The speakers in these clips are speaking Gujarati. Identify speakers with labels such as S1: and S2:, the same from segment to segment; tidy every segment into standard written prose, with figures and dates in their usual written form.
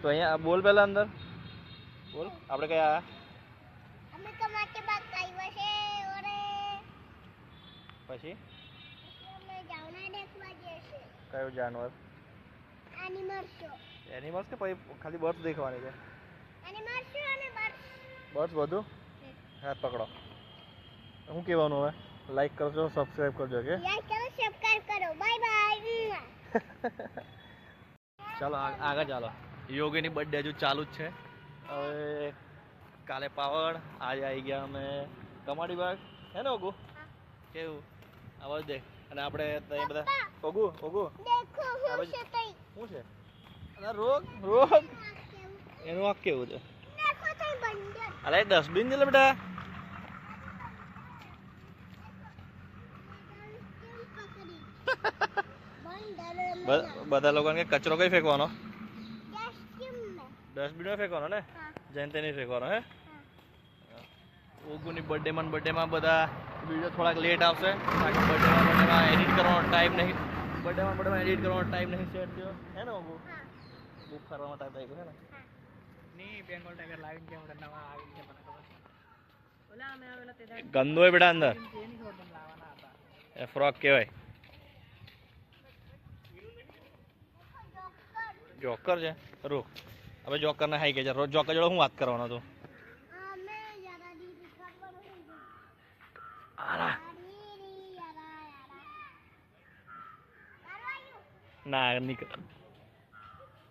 S1: તો અહીંયા બોલ પહેલા અંદર બોલ આપણે કયા
S2: અમે કમાટી બાગ આવ્યા છે ઓરે
S1: પછી
S2: અમે જાવના દેખવા જઈએ છે
S1: કયો જાનવર એનિમલ્સ કે પછી ખાલી બર્ડ્સ દેખવાની છે
S2: એનિમલ્સ અને
S1: બર્ડ્સ બધું હાથ પકડો શું કહેવાનું હવે લાઈક કરજો સબસ્ક્રાઇબ કરજો કે
S2: લાઈક કરો સબસ્ક્રાઇબ કરો બાય બાય
S1: ચાલો આગળ ચાલો યોગીની બર્થડે હજુ ચાલુ જ છે હવે કાલે પાવડ આજે આવી ગયા અમે કમાડી બાગ હે ને ઓગુ કેવું આવાજ દેખ અને આપણે ત્યાં બધા ઓગુ
S2: દેખો હું છે તઈ
S1: શું છે અરે રોગ રોગ એનું આ કેવું છે
S2: દેખો તઈ બંદર
S1: અરે ડસ્ટબિન છે લે બેટા બધા લોકોને કચરો કઈ ફેંકવાનો ડસ્ટબિનમાં ફેંકવાનો ને જયંતિ નહીં ફેંકવાનો હે ઓગુની બર્થડેમાં બધા વિડીયો થોડાક લેટ આવશે બાકી બર્થડેમાં એડિટ કરવાનો ટાઈમ નહીં બર્થડેમાં એડિટ કરવાનો ટાઈમ નહીં સેટ થયો હે ને ઓગુ બુક કરવામાં ટાઈમ થઈ ગયો હે ને ની બેંગોલ ટાઈગર લાવીને કેમ નવા આવી છે મને ખબર ઓલા અમે આવેલા તે ગંદો હે બેટા અંદર એ ફ્રોક કહેવાય જોકર છે રૂક હવે જોકર ને હાઈ કે રોજ જોકર જોડે હું વાત કરવાનો છું ના નીકળ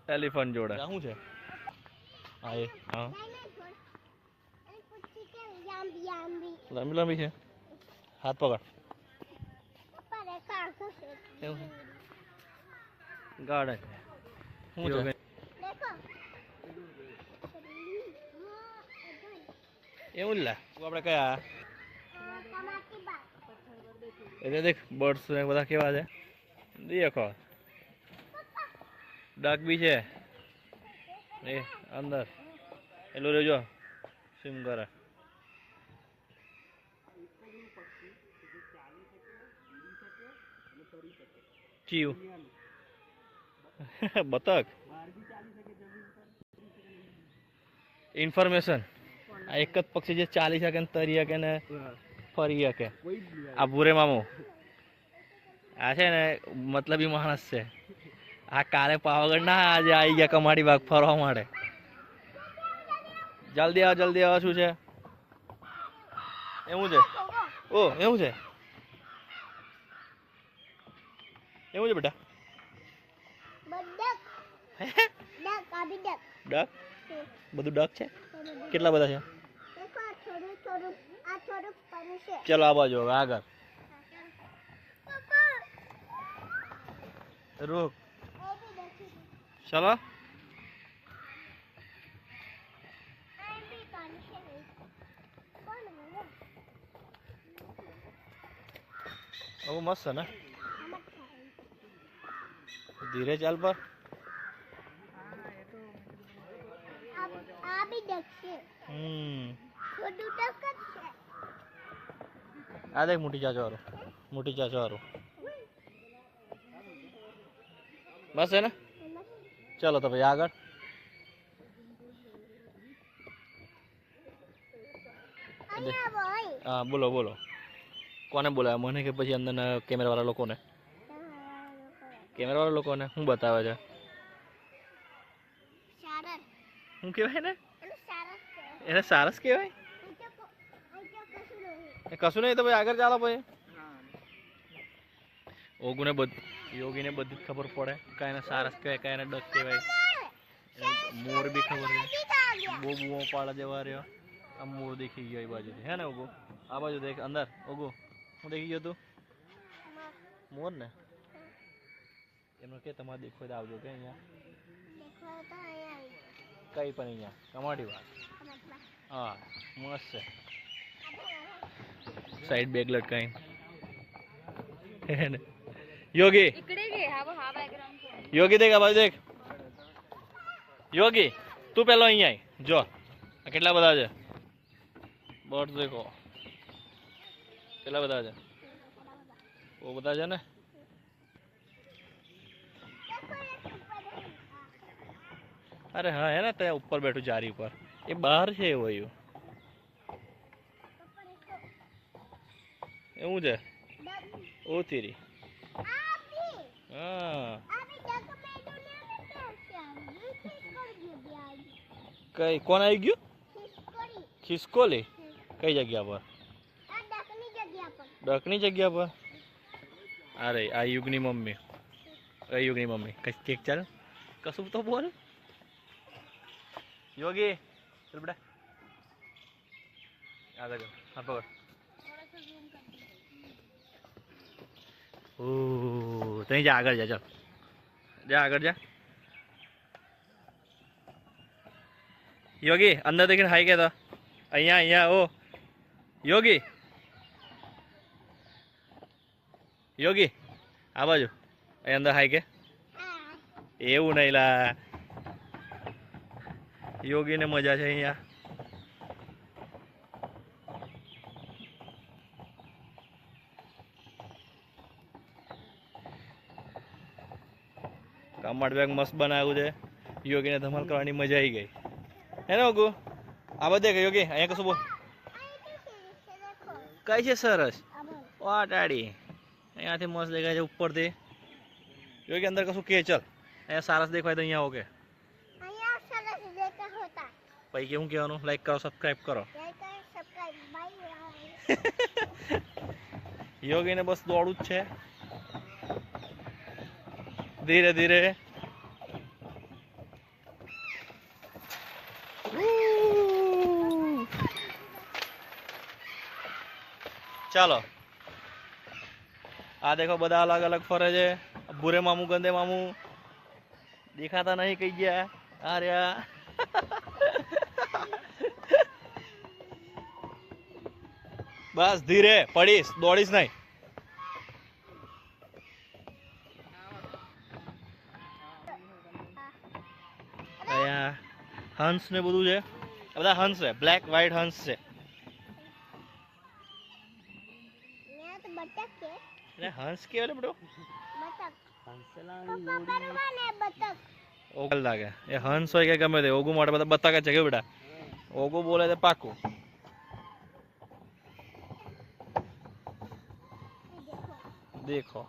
S1: એલિફન્ટ જોડે શું છે હા એ હા લાંબી લાંબી છે હાથ પકડ કેવું છે ગાર્ડન શું છે એવું લા આપણે કયા એટલે દેખ બર્ડ્સ ને બધા કેવા છે દેખો ડક બી છે એ અંદર એલો રેજો સ્વિમ કરે ચીવ બતક ઇન્ફોર્મેશન આ એક જ પક્ષી જે ચાલી શકે ને તરી શકે ને ફરી શકે આ ભૂરે મામો આ છે ને મતલબી માણસ છે આ કાલે પાવાગઢ ના આજે આવી ગયા કમાડી બાગ ફરવા માટે જલ્દી આવો શું છે એવું છે ઓ એવું છે એવું છે બેટા ડક બધું ડક છે કેટલા બધા છે ચલો આ બાજુ હવે આગળ રોક ચલો બહુ મસ્ત છે ને ધીરે ચાલ પર આ દેખ મોટી ચાચો વાળું બસ છે ને ચલો તો ભાઈ આગળ હા બોલો કોને બોલાવે મને કે પછી અંદરના કેમેરા વાળા લોકોને શું બતાવે છે શું કહેવાય ને એને સારસ કહેવાય કશું નહીં તો ભાઈ આગળ ચાલો ભાઈ યોગીને બધી જ ખબર પડે કાંઈને સારસ કહેવાય કાંઈને ડક કહેવાય મોર બી ખબર છે બહુ બુઓ પાડા જેવા રહ્યો આ મોર દેખી ગયો એ બાજુથી હે ને ઓગો આ બાજુ દેખ અંદર ઓગો હું દેખી ગયો તું મોર ને એમનો કે તમારે દેખો તો આવજો કે અહીંયા કઈ પણ અહીંયા કમાડી વાત હા મસ્ત છે સાઈડ બેગ લટકાઈ યોગી દેખ આ બાજુ દેખ યોગી તું પેલો અહીંયા જો કેટલા બધા છે બર્ડ્સ દેખો કેટલા બધા છે બહુ બધા છે ને अरे हाँ है ना, ત્યાં ઉપર બેઠું જારી ઉપર, એ બહાર છે એવું એવું એવું છે ઓ તેરી હા કઈ કોણ આવી ગયું ખિસકોલી કઈ જગ્યા પર ડકની જગ્યા પર અરે આ યુગની મમ્મી યુગની મમ્મી કેક ચાલ કશું તો બોલ યોગી ચલ બેટા આગળ જાઓ હા પકડ ઓહ ત્યાં જા આગળ જા ચાલ જા આગળ જા યોગી અંદર દેખીને હાઈ કહેતા અહીંયા અહીંયા ઓ યોગી યોગી આ બાજુ અહીં અંદર હાઈ કે એવું નહીં લા યોગીને મજા છે અહીંયા કમળ બેગ મસ્ત બનાવ્યું છે યોગીને ધમાલ કરવાની મજા આવી ગઈ હે ને ઓગુ આ બધે કે યોગી અહીંયા કશું બોલ કઈ છે સરસ વાહ ટાડી અહીંયાથી મસ્ત દેખાય છે ઉપરથી યોગી અંદર કશું કે ચલ અહીંયા સરસ દેખાય તો અહીંયા ઓકે પછી કેવું કહેવાનું લાઈક કરો સબસ્ક્રાઈબ કરો યોગીને બસ દોડવું જ છે ધીરે ધીરે ચાલો આ દેખો બધા અલગ અલગ ફરે છે ભૂરે મામू ગંદે મામू દેખાતા નહીં કઈ ગયા આ રહ્યા બસ ધીરે પડીશ દોડીશ નહીં અહીંયા હંસ ને બધું છે બધા હંસ છે બ્લેક વ્હાઈટ હંસ છે હંસ કેવાય બેટો ઓગલ લાગે એ હંસ હોય કે ગમે તે ઓગુ માટે બધા બતક છે કે બેટા ઓગુ બોલે તે પાકું देखो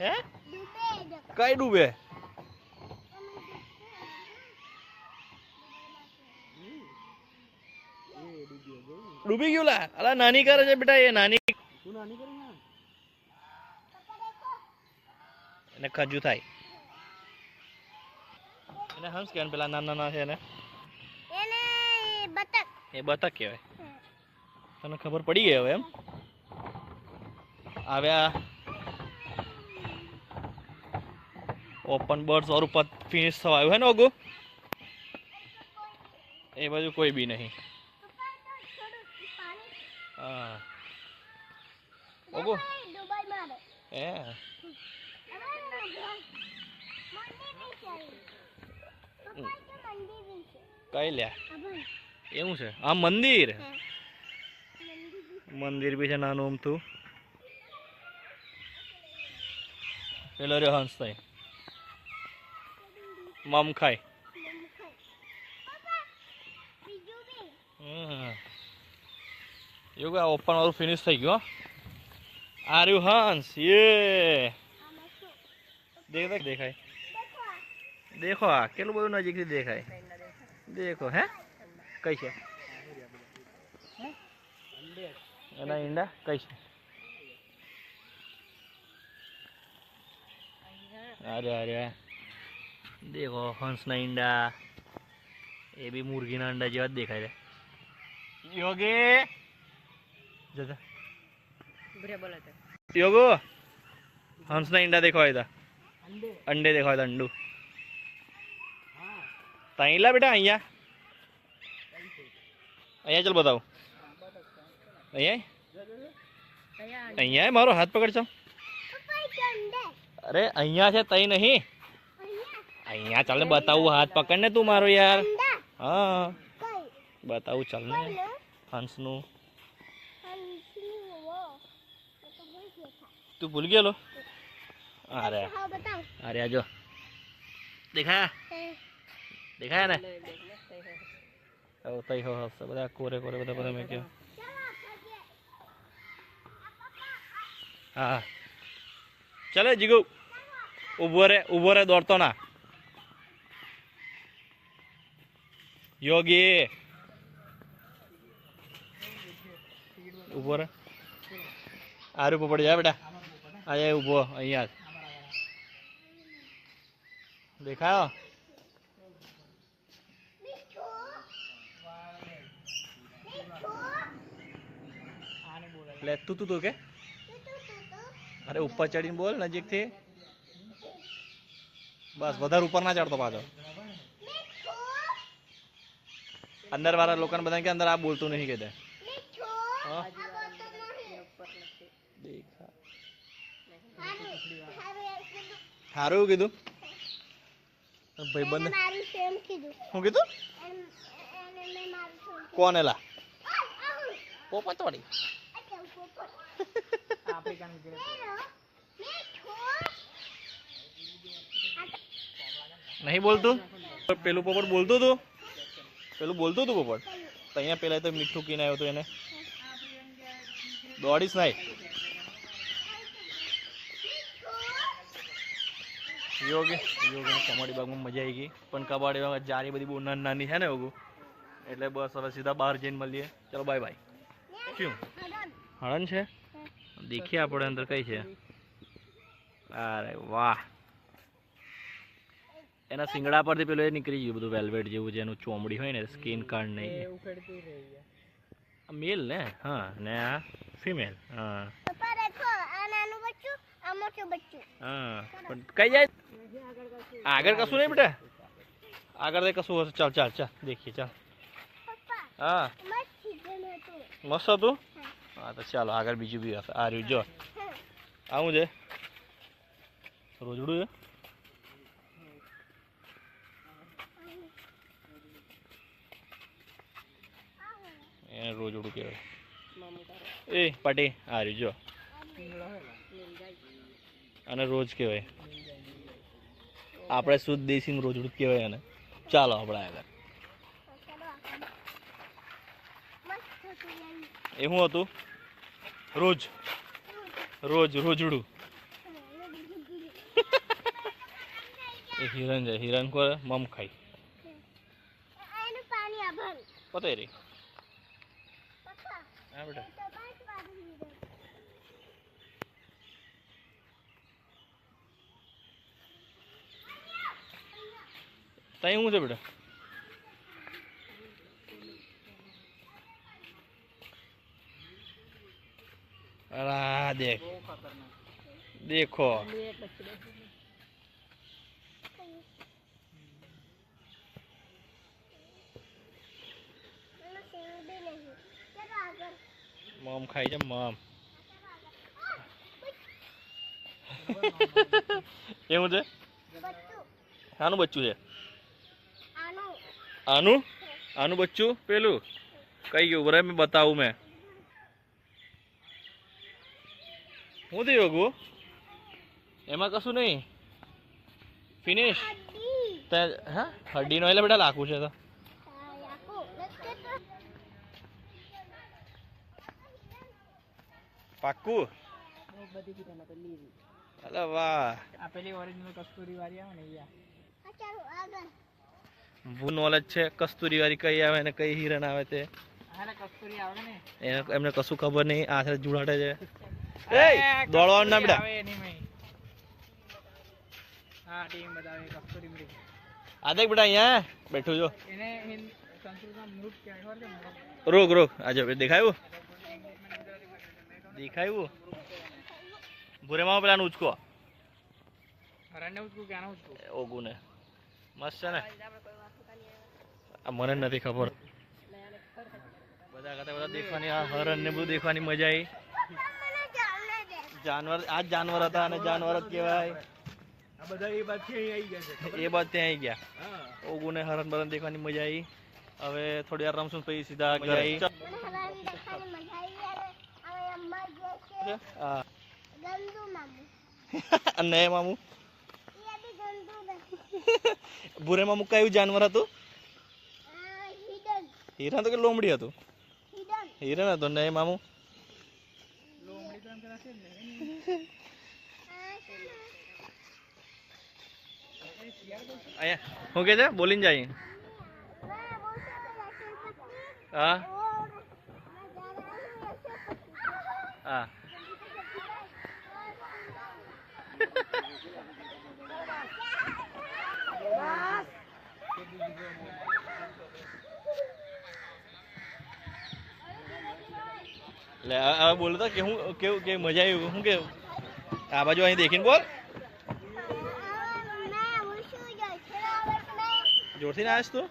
S1: है कई डूबे डूबी क्यों ला अला नानी करे છે બેટા એ નાની તું નાની કરી ના એને ખજુ થાય એને હંસ કેન પેલા નાના નાના છે ને
S2: એને બતક
S1: એ બતક કહેવાય તને ખબર પડી ગઈ હવે એમ આવ્યા ઓપન બર્ડ્સ और ऊपर फिनिश થવા આવ્યું હે ને ઓગુ એ બાજુ કોઈ બી નહીં હા ઓગુ
S2: દુબઈ મારે
S1: એ કઈ લ્યા એવું છે આ મંદિર મંદિર બી છે નાનું અમથું પેલો રે હંસ થાય મમ ખાય એવું આ ઓપન વાળું ફિનિશ થઈ ગયું આ રહ્યું હંસ યે દેખ દેખાય દેખો આ કેટલું બધું નજીકથી દેખાય દેખો હે કઈ છે એના ઈંડા કઈ છે અરે અરે देखो हंसना ईंडा ये भी मुर्गी ना अंडा जेवा देखा है योगे जदा बुरे बोला था योगो हंसना ईंडा देखो इधर अंडे देखो इधर अंडू ताईला बेटा अहिया अहिया चल बताओ अहिया अहिया मारो हाथ पकड़ चल अरे अहिया से तई नहीं અહીંયા ચાલ ને બતાવું હાથ પકડ ને તું મારો યાર હા બતાવું ચાલ ને હંસનું તું ભૂલ ગયેલો अरे
S2: हाँ बताओ
S1: अरे जो दिखाया दिखाया ना अब तई हो सब बता कोरे कोरे बता बता मैं क्या हाँ चले जीगू उभो रे दौड़तो ना योगी उभो रे आरे ऊपर पड़ जा बेटा आ जाए उभो अहिया देखायो ले तू के अरे ऊपर चढ़ीने बोल नजीक थी बस વધારે ઉપર ના ચડતો પાછો અંદર વાળા લોકોને બધા કે અંદર આ બોલતું નહીં કહેતા હા દેખા હારું કીધું ભાઈબંધ શું કીધું કોણ એલા પોપટ વાળી नहीं बोलतू पेलू पोपट बोलतो तू पेलू बोलतो तू पोपट तो अँ पेला तो मीठू कीने आयो तो एने दौड़ीश नहीं योगी योगी कबाड़ी बाग में मजा आई गई पण कबाड़ी बाग जारी बड़ी बहुत नानी है ने ओगू એટલે બસ હવે સીધા બહાર જઈને મળીએ ચલો બાય બાય ક્યું હળન છે દેખીએ આપણે અંદર કઈ છે અરે વાહ એના સિંગડા પરથી પેલો એ નીકળી ગયું બધું વેલ્વેટ જેવું જેનું ચોમડી હોય ને સ્કિન કાર્ડ નહીં મેલ ને હા ને આ ફિમેલ હા
S2: પપ્પા દેખો આ નાનું બચ્ચું આ મોટું બચ્ચું
S1: હા પણ કઈ જાય આગળ કશું નહીં બેટા આગળ દે કશું હશે ચાલ ચાલ ચાલ દેખીએ ચાલ
S2: પપ્પા
S1: હા
S2: મસ્ત સીઝન હતું
S1: મસ્ત હતું હા તો ચાલો આગળ બીજું બી હશે આ રહ્યું જો આવું છે રોજડું છે એને રોજડું કહેવાય એ પાટી આ રહ્યું જો અને રોજ કહેવાય આપણે શુદ્ધ દેશી રોજડું કહેવાય અને ચાલો આપણે આગળ એ શું હતું રોજ રોજ રોજડું એ હિરણ છે હિરણ કરે મમ ખાઈ
S2: એનું પાણી આભણ
S1: પતે રે
S2: પપ્પા
S1: હા બેટા
S2: તો પાંચ વાગી દીધો
S1: તઈ શું છે બેટા અરે દેખ देखो मम खाई जा मम એવું છે આનું બચ્ચું છે આનું આનું બચ્ચું પેલું કઈ ગયું બરાબર મેં બતાવું મેં હું થયું ગો એમાં કશું નહીં ફિનિશ હા હડ્ડીનો એટલે બેટા લાખું છે તો પાક્કું અલે વાહ
S3: આ પેલી ઓરિજિનલ કસ્તુરી વાળી આવે ને યા
S1: ભૂ નોલેજ છે કસ્તુરી વાળી કઈ આવે ને કઈ હિરણ આવે તે
S3: આને કસ્તુરી આવે ને
S1: એમને કશું ખબર નહીં આ છે જુડાટે છે એ દોડવાનું ના બેટા
S3: આવે એની મે હા ટીમ બતાવે કસ્તુરી મરી
S1: આ દેખ બેટા અહીંયા બેઠો જો
S3: એને સંસ્કૃતમાં મૃત કહેવાય છે
S1: રોક રોક આજો દેખાયું દેખાયું ભૂરે માં પેલા ઉચકો
S3: હરણને ઉચકું કે આને ઉચકું
S1: ઓગું ને મસ્ત છે ને આ મને નથી ખબર બધા કરતા બધા દેખવાની આ હરણ ને બધું દેખવાની મજા આવી જાનવર આ જાનવર હતા અને જાનવર જ કહેવાય
S3: આ બધા એ બાદ થી આવી ગયા છે
S1: એ બાદ ત્યાં આવી ગયા ઓગું ને હરણ બરણ દેખવાની મજા આવી હવે થોડી વાર રમશું પછી સીધા ઘરે આવી હા અને એ મામું
S2: એ અભી ગંદુ ને
S1: ભૂરે મામું કયું જાનવર હતું?
S2: હિડન
S1: હિરણ તો કે લોમડી હતું?
S2: હિડન
S1: હિરણ હતો ને એ મામું
S3: લોમડી તો એમ તો નથી જ ને.
S1: અહીંયા શું કે છે બોલીને જાય હા હા લે હવે બોલતો કે હું કેવું કે મજા આવી શું કેવું આ બાજુ અહીં દેખીને બોલ જોરથી ના આવીશ તું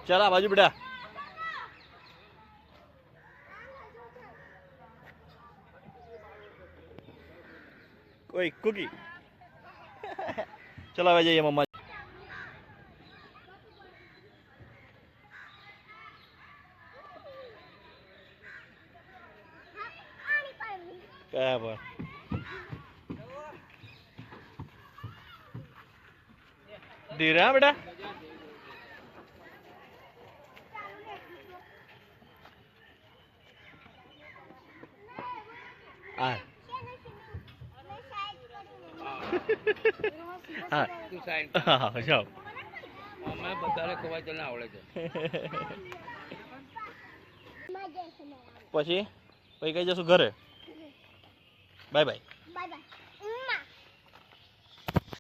S1: ચાલ આ બાજુ બેટા કોઈ કુકી ચલો હવે જઈએ મમ્મા કયા પર ધીરે હા બેટા હા હા
S3: તું સાઈડ
S1: હા જાઓ
S3: અમે બધાને ખવાય તને આવડે છે.
S1: પછી પછી કઈ જશું ઘરે બાય બાય
S2: બાય બાય